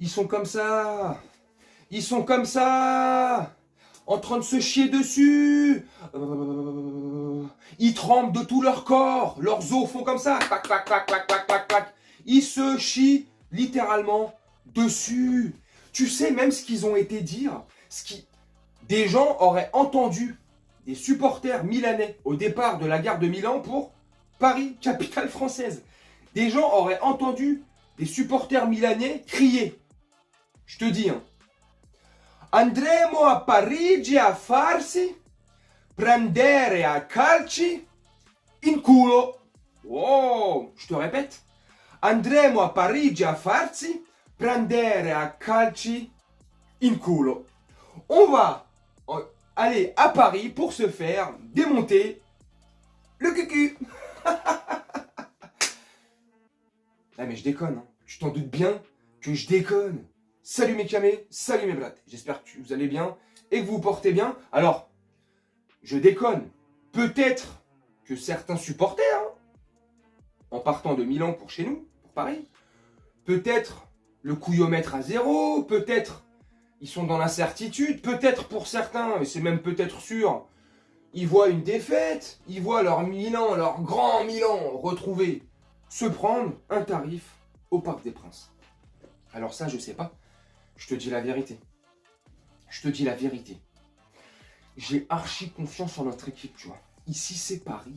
Ils sont comme ça. Ils sont comme ça. En train de se chier dessus. Ils tremblent de tout leur corps. Leurs os font comme ça. Clac, clac, clac, clac, clac, clac, clac. Ils se chient littéralement dessus. Tu sais même ce qu'ils ont été dire. Des gens auraient entendu des supporters milanais au départ de la gare de Milan pour Paris, capitale française. Des gens auraient entendu des supporters milanais crier. Je te dis, hein. Andremo a Parigi a farsi prendere a calci in culo. Oh, je te répète. Andremo a Parigi a farsi prendere a calci in culo. On va aller à Paris pour se faire démonter le cucu. Ah mais je déconne, hein. Tu t'en doutes bien que je déconne. Salut mes camés, salut mes blattes. J'espère que vous allez bien et que vous vous portez bien. Alors, je déconne. Peut-être que certains supporters, hein, en partant de Milan pour chez nous, pour Paris, peut-être le couillomètre à zéro, peut-être ils sont dans l'incertitude, peut-être pour certains, et c'est même peut-être sûr, ils voient une défaite, ils voient leur Milan, leur grand Milan retrouver, se prendre un tarif au Parc des Princes. Alors ça, je sais pas. Je te dis la vérité. Je te dis la vérité. J'ai archi confiance en notre équipe, tu vois. Ici, c'est Paris.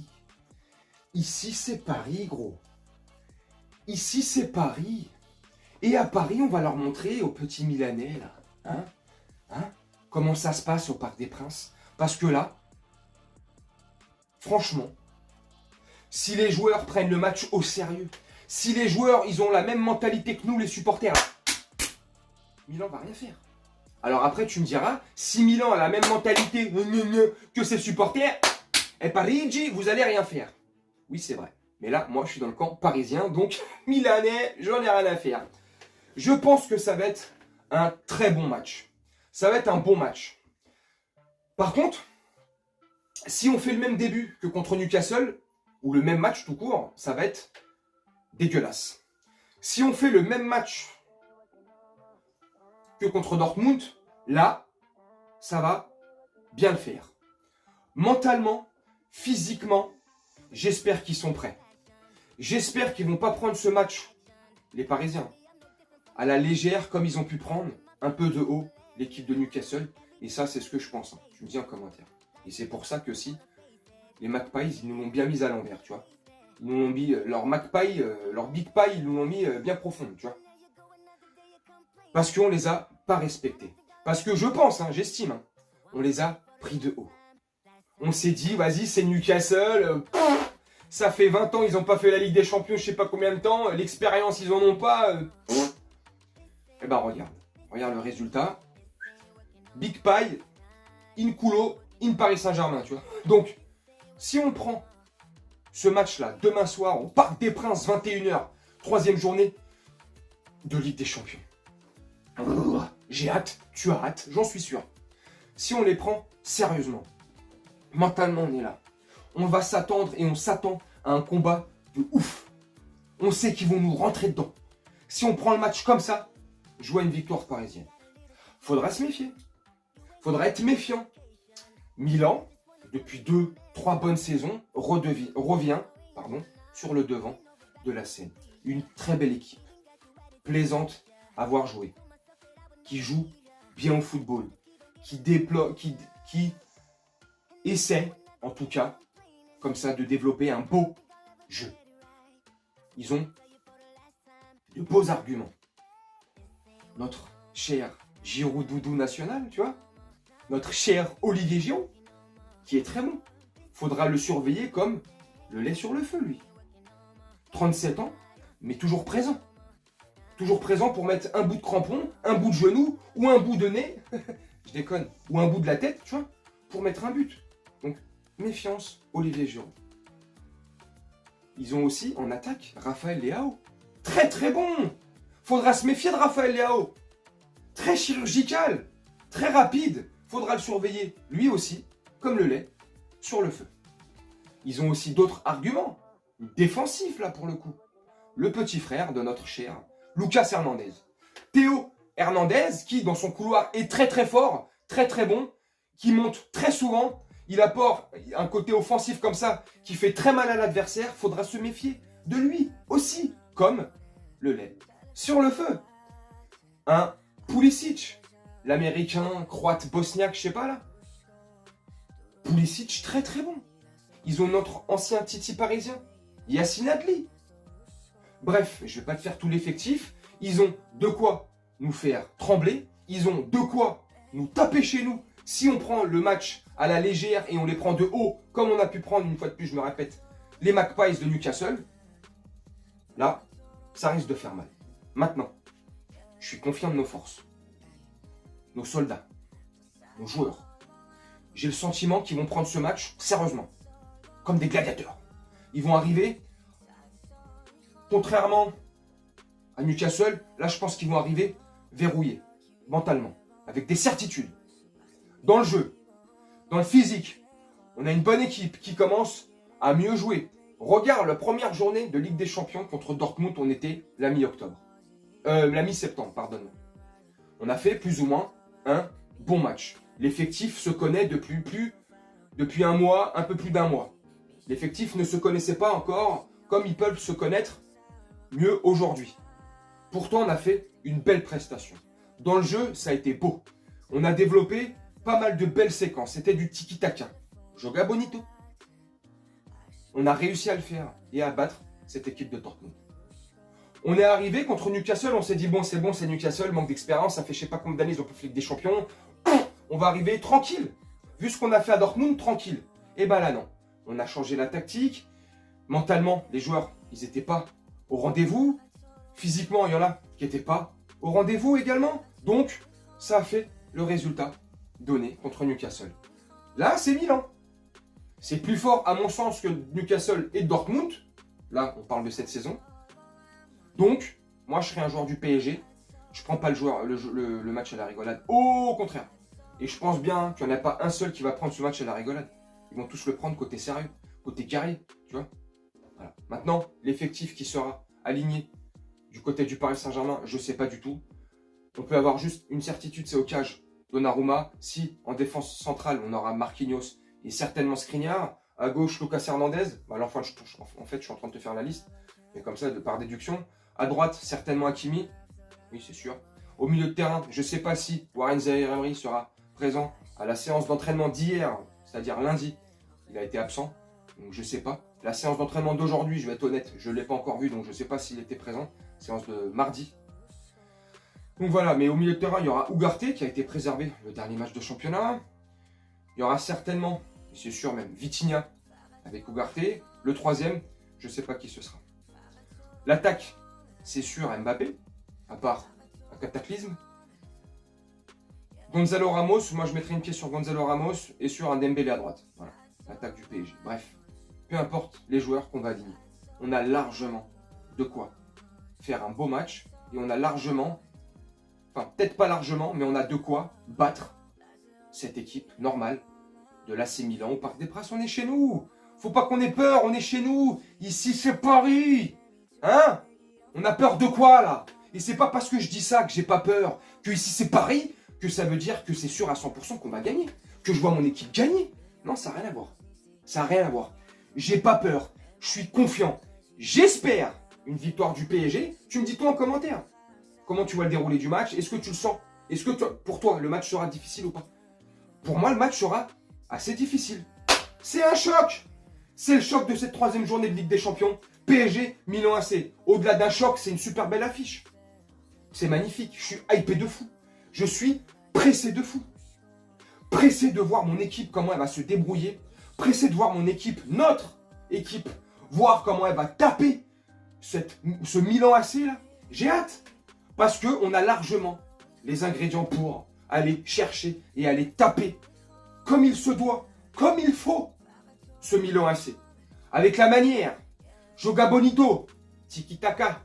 Ici, c'est Paris, gros. Ici, c'est Paris. Et à Paris, on va leur montrer aux petits Milanais, là, comment ça se passe au Parc des Princes. Parce que là, franchement, si les joueurs prennent le match au sérieux, si les joueurs, ils ont la même mentalité que nous, les supporters, Milan va rien faire. Alors après, tu me diras, si Milan a la même mentalité que ses supporters, et Parigi, vous allez rien faire. Oui, c'est vrai. Mais là, moi, je suis dans le camp parisien, donc Milanais, j'en ai rien à faire. Je pense que ça va être un très bon match. Ça va être un bon match. Par contre, si on fait le même début que contre Newcastle, ou le même match tout court, ça va être dégueulasse. Si on fait le même match que contre Dortmund, là, ça va bien le faire. Mentalement, physiquement, j'espère qu'ils sont prêts. J'espère qu'ils ne vont pas prendre ce match, les Parisiens, à la légère comme ils ont pu prendre un peu de haut l'équipe de Newcastle. Et ça, c'est ce que je pense. Hein. Tu me dis en commentaire. Et c'est pour ça que si les Magpies, ils nous l'ont bien mis à l'envers, tu vois. Ils nous l'ont mis, leur Magpie, leur Big Pie, ils nous l'ont mis bien profond, tu vois. Parce qu'on les a pas respectés. Parce que je pense, hein, j'estime, hein, on les a pris de haut. On s'est dit, vas-y, c'est Newcastle, ça fait 20 ans, ils n'ont pas fait la Ligue des Champions, je sais pas combien de temps, l'expérience, ils en ont pas. Eh ben regarde le résultat. Big Pie, in culo, in Paris Saint-Germain, tu vois. Donc, si on prend ce match-là, demain soir, au Parc des Princes, 21h, troisième journée de Ligue des Champions. J'ai hâte, tu as hâte, j'en suis sûr. Si on les prend sérieusement, mentalement on est là. On va s'attendre et on s'attend à un combat de ouf. On sait qu'ils vont nous rentrer dedans. Si on prend le match comme ça, je vois une victoire parisienne. Faudra se méfier. Faudra être méfiant. Milan, depuis 2-3 bonnes saisons, revient sur le devant de la scène. Une très belle équipe. Plaisante à voir jouer. Qui joue bien au football. Qui déploie, qui essaie, en tout cas, comme ça, de développer un beau jeu. Ils ont de beaux arguments. Notre cher Giroud Doudou national, tu vois. Notre cher Olivier Giroud, qui est très bon. Faudra le surveiller comme le lait sur le feu, lui. 37 ans, mais toujours présent. Toujours présent pour mettre un bout de crampon, un bout de genou, ou un bout de nez, je déconne, ou un bout de la tête, tu vois, pour mettre un but. Donc, méfiance, Olivier Giroud. Ils ont aussi, en attaque, Raphaël Leao. Très très bon. Faudra se méfier de Raphaël Leao. Très chirurgical, très rapide. Faudra le surveiller, lui aussi, comme le lait, sur le feu. Ils ont aussi d'autres arguments, défensifs là pour le coup. Le petit frère de notre cher Lucas Hernandez. Théo Hernandez, qui dans son couloir est très très fort, très très bon, qui monte très souvent. Il apporte un côté offensif comme ça, qui fait très mal à l'adversaire. Faudra se méfier de lui aussi, comme le lait sur le feu. Un Pulisic, l'américain, croate, bosniaque, je sais pas là. Pulisic, très très bon. Ils ont notre ancien Titi parisien, Yacine Adli. Bref, je vais pas te faire tout l'effectif. Ils ont de quoi nous faire trembler. Ils ont de quoi nous taper chez nous si on prend le match à la légère et on les prend de haut, comme on a pu prendre, une fois de plus, je me répète, les Magpies de Newcastle. Là, ça risque de faire mal. Maintenant, je suis confiant de nos forces, nos soldats, nos joueurs. J'ai le sentiment qu'ils vont prendre ce match sérieusement, comme des gladiateurs. Ils vont arriver, contrairement à Newcastle, là je pense qu'ils vont arriver verrouillés, mentalement, avec des certitudes. Dans le jeu, dans le physique, on a une bonne équipe qui commence à mieux jouer. Regarde la première journée de Ligue des Champions contre Dortmund, on était la mi-octobre. La mi-septembre, pardonne-moi. On a fait plus ou moins un bon match. L'effectif se connaît depuis un mois, un peu plus d'un mois. L'effectif ne se connaissait pas encore comme ils peuvent se connaître mieux aujourd'hui. Pourtant, on a fait une belle prestation. Dans le jeu, ça a été beau. On a développé pas mal de belles séquences. C'était du tiki-taka. Joga bonito. On a réussi à le faire et à battre cette équipe de Dortmund. On est arrivé contre Newcastle, on s'est dit bon, c'est Newcastle, manque d'expérience, ça fait je sais pas combien d'années ils ont pas fait Ligue des Champions. On va arriver tranquille. Vu ce qu'on a fait à Dortmund, tranquille. Et ben là non. On a changé la tactique. Mentalement, les joueurs, ils n'étaient pas au rendez-vous. Physiquement, il y en a qui n'étaient pas au rendez-vous également. Donc, ça a fait le résultat donné contre Newcastle. Là, c'est Milan. C'est plus fort, à mon sens, que Newcastle et Dortmund. Là, on parle de cette saison. Donc, moi, je serais un joueur du PSG. Je ne prends pas le match à la rigolade. Au contraire. Et je pense bien qu'il n'y en a pas un seul qui va prendre ce match à la rigolade. Ils vont tous le prendre côté sérieux, côté carré, tu vois. Voilà. Maintenant, l'effectif qui sera aligné du côté du Paris Saint-Germain, je ne sais pas du tout. On peut avoir juste une certitude, c'est au cage Donnarumma. Si en défense centrale, on aura Marquinhos et certainement Skriniar. À gauche, Lucas Hernandez. Bah, alors, en fait, je suis en train de te faire la liste. Mais comme ça, par déduction. À droite, certainement Hakimi. Oui, c'est sûr. Au milieu de terrain, je ne sais pas si Warren Zaïre-Emery sera présent à la séance d'entraînement d'hier, c'est-à-dire lundi. Il a été absent, donc je ne sais pas. La séance d'entraînement d'aujourd'hui, je vais être honnête, je ne l'ai pas encore vu, donc je ne sais pas s'il était présent. Séance de mardi. Donc voilà, mais au milieu de terrain, il y aura Ugarte qui a été préservé le dernier match de championnat. Il y aura certainement, c'est sûr même, Vitinha avec Ugarte. Le troisième, je ne sais pas qui ce sera. L'attaque, c'est sûr Mbappé, à part un cataclysme. Gonzalo Ramos, moi je mettrai une pièce sur Gonzalo Ramos et sur un Dembélé à droite. Voilà, l'attaque du PSG. Bref, peu importe les joueurs qu'on va aligner. On a largement de quoi faire un beau match et on a largement, enfin peut-être pas largement, mais on a de quoi battre cette équipe normale de l'AC Milan au Parc des Princes. On est chez nous. Faut pas qu'on ait peur, on est chez nous. Ici c'est Paris. Hein? On a peur de quoi là? Et c'est pas parce que je dis ça que j'ai pas peur, que ici c'est Paris, que ça veut dire que c'est sûr à 100% qu'on va gagner. Que je vois mon équipe gagner. Non, ça n'a rien à voir. Ça n'a rien à voir. J'ai pas peur. Je suis confiant. J'espère une victoire du PSG. Tu me dis toi en commentaire. Comment tu vois le déroulé du match? Est-ce que tu le sens? Est-ce que pour toi, le match sera difficile ou pas? Pour moi, le match sera assez difficile. C'est un choc. C'est le choc de cette troisième journée de Ligue des Champions. PSG, Milan AC. Au-delà d'un choc, c'est une super belle affiche. C'est magnifique. Je suis hypé de fou. Je suis pressé de fou. Pressé de voir mon équipe, comment elle va se débrouiller. Pressé de voir mon équipe, notre équipe, voir comment elle va taper ce Milan AC là. J'ai hâte. Parce qu'on a largement les ingrédients pour aller chercher et aller taper comme il se doit, comme il faut, ce Milan AC. Avec la manière, Joga Bonito, Tiki Taka,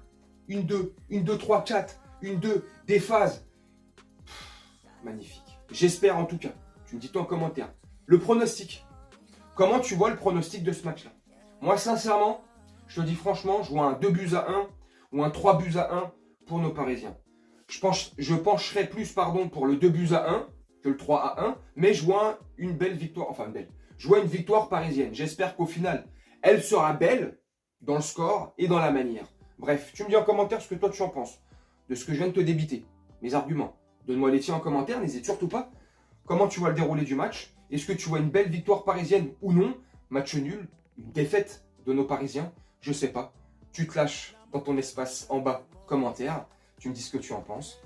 1-2, 1-2, 3, 4, 1-2, des phases. Magnifique. J'espère en tout cas. Tu me dis toi en commentaire. Le pronostic. Comment tu vois le pronostic de ce match-là? Moi, sincèrement, je te dis franchement, je vois un 2 buts à 1 ou un 3 buts à 1 pour nos Parisiens. je pencherai plus pour le 2-1 que le 3-1, mais je vois une belle victoire, je vois une victoire parisienne. J'espère qu'au final, elle sera belle dans le score et dans la manière. Bref, tu me dis en commentaire ce que toi tu en penses, de ce que je viens de te débiter, mes arguments. Donne-moi les tiens en commentaire, n'hésite surtout pas. Comment tu vois le déroulé du match? Est-ce que tu vois une belle victoire parisienne ou non? Match nul, une défaite de nos Parisiens? Je sais pas. Tu te lâches dans ton espace en bas, commentaire. Tu me dis ce que tu en penses.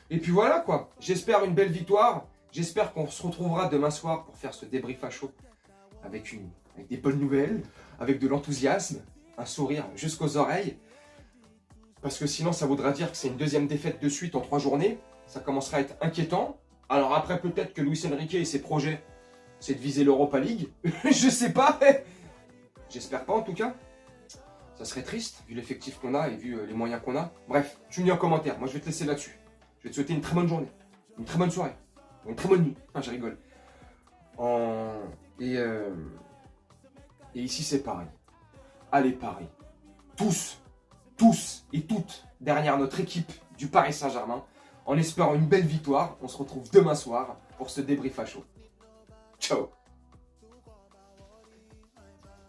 Et puis voilà quoi. J'espère une belle victoire. J'espère qu'on se retrouvera demain soir pour faire ce débrief à chaud. Avec des bonnes nouvelles, avec de l'enthousiasme, un sourire jusqu'aux oreilles. Parce que sinon, ça voudra dire que c'est une deuxième défaite de suite en 3 journées. Ça commencera à être inquiétant. Alors après, peut-être que Luis Enrique et ses projets, c'est de viser l'Europa League. Je sais pas. J'espère pas en tout cas. Ça serait triste, vu l'effectif qu'on a et vu les moyens qu'on a. Bref, tu me dis en commentaire. Moi, je vais te laisser là-dessus. Je vais te souhaiter une très bonne journée, une très bonne soirée, une très bonne nuit. Ah, je rigole. Et ici, c'est pareil. Allez, Paris. Tous et toutes derrière notre équipe du Paris Saint-Germain. En espérant une belle victoire, on se retrouve demain soir pour ce débrief à chaud. Ciao.